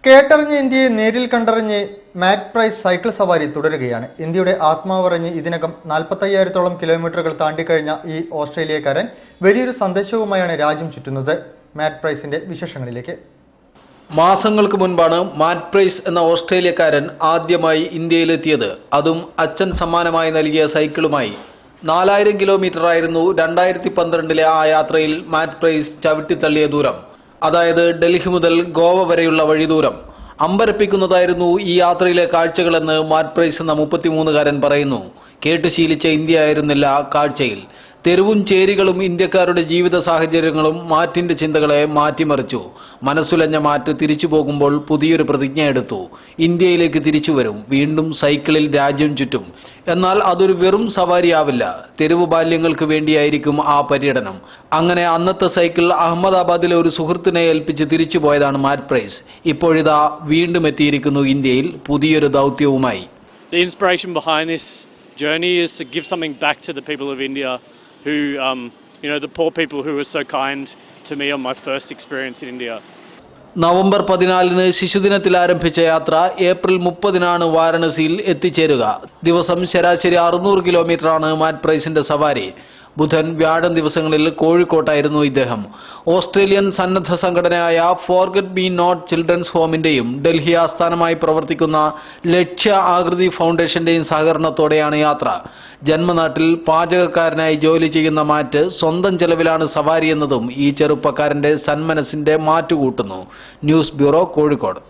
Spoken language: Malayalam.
കേട്ടറിഞ്ഞ് ഇന്ത്യയെ നേരിൽ കണ്ടറിഞ്ഞ് മാറ്റ് പ്രൈസ് സൈക്കിൾ സവാരി തുടരുകയാണ്. ഇന്ത്യയുടെ ആത്മാവറിഞ്ഞ് ഇതിനകം 45,000-ഓളം കിലോമീറ്ററുകൾ താണ്ടിക്കഴിഞ്ഞ ഈ ഓസ്ട്രേലിയക്കാരൻ വലിയൊരു സന്ദേശവുമായാണ് രാജ്യം ചുറ്റുന്നത്. മാറ്റ് പ്രൈസിന്റെ വിശേഷങ്ങളിലേക്ക്. മാസങ്ങൾക്ക് മുൻപാണ് മാറ്റ് പ്രൈസ് എന്ന ഓസ്ട്രേലിയക്കാരൻ ആദ്യമായി ഇന്ത്യയിലെത്തിയത്. അതും അച്ഛൻ സമ്മാനമായി നൽകിയ സൈക്കിളുമായി. 4000 കിലോമീറ്ററായിരുന്നു 2012 ആ യാത്രയിൽ മാറ്റ് പ്രൈസ് ചവിട്ടിത്തള്ളിയ ദൂരം. അതായത് ഡൽഹി മുതൽ ഗോവ വരെയുള്ള വഴിദൂരം. അമ്പരപ്പിക്കുന്നതായിരുന്നു ഈ യാത്രയിലെ കാഴ്ചകളെന്ന് മാറ്റ് പ്രൈസ് എന്ന 33-കാരൻ പറയുന്നു. കേട്ടുശീലിച്ച ഇന്ത്യയായിരുന്നില്ല കാഴ്ചയിൽ. തെരുവും ചേരികളും ഇന്ത്യക്കാരുടെ ജീവിത സാഹചര്യങ്ങളും മാറ്റിന്റെ ചിന്തകളെ മാറ്റിമറിച്ചു. മനസ്സുലഞ്ഞ മാറ്റ് തിരിച്ചു പോകുമ്പോൾ പുതിയൊരു പ്രതിജ്ഞ എടുത്തു. ഇന്ത്യയിലേക്ക് തിരിച്ചു വരും, വീണ്ടും സൈക്കിളിൽ രാജ്യം ചുറ്റും. എന്നാൽ അതൊരു വെറും സവാരിയാവില്ല. തെരുവ് ബാല്യങ്ങൾക്ക് വേണ്ടിയായിരിക്കും ആ പര്യടനം. അങ്ങനെ അന്നത്തെ സൈക്കിൾ അഹമ്മദാബാദിലെ ഒരു സുഹൃത്തിനെ ഏൽപ്പിച്ച് തിരിച്ചു പോയതാണ് മാറ്റ് പ്രൈസ്. ഇപ്പോഴിതാ വീണ്ടും എത്തിയിരിക്കുന്നു ഇന്ത്യയിൽ പുതിയൊരു ദൗത്യവുമായി. The inspiration behind this journey is to give something back to the people of India who, the poor people who were so kind to me on my first experience in India. November 14 ശിശുദിനത്തിൽ ആരംഭിച്ച യാത്ര ഏപ്രിൽ 30 വാരണസിയിൽ എത്തിച്ചേരുക. ദിവസം ശരാശരി 600 കിലോമീറ്ററാണ് മാറ്റ് പ്രൈസിന്റെ സവാരി. ബുധൻ, വ്യാഴം ദിവസങ്ങളിൽ കോഴിക്കോട്ടായിരുന്നു ഇദ്ദേഹം. ഓസ്ട്രേലിയൻ സന്നദ്ധ സംഘടനയായ ഫോർഗെറ്റ് മീ നോട്ട് ചിൽഡ്രൻസ് ഹോമിന്റെയും ഡൽഹി ആസ്ഥാനമായി പ്രവർത്തിക്കുന്ന ലക്ഷ്യ ആകൃതി ഫൗണ്ടേഷന്റെയും സഹകരണത്തോടെയാണ് യാത്ര. ജന്മനാട്ടിൽ പാചകക്കാരനായി ജോലി ചെയ്യുന്ന മാറ്റ് സ്വന്തം ചെലവിലാണ് സവാരി എന്നതും ഈ ചെറുപ്പക്കാരന്റെ സന്മനസ്സിന്റെ മാറ്റുകൂട്ടുന്നു. News bureau, Kozhikode.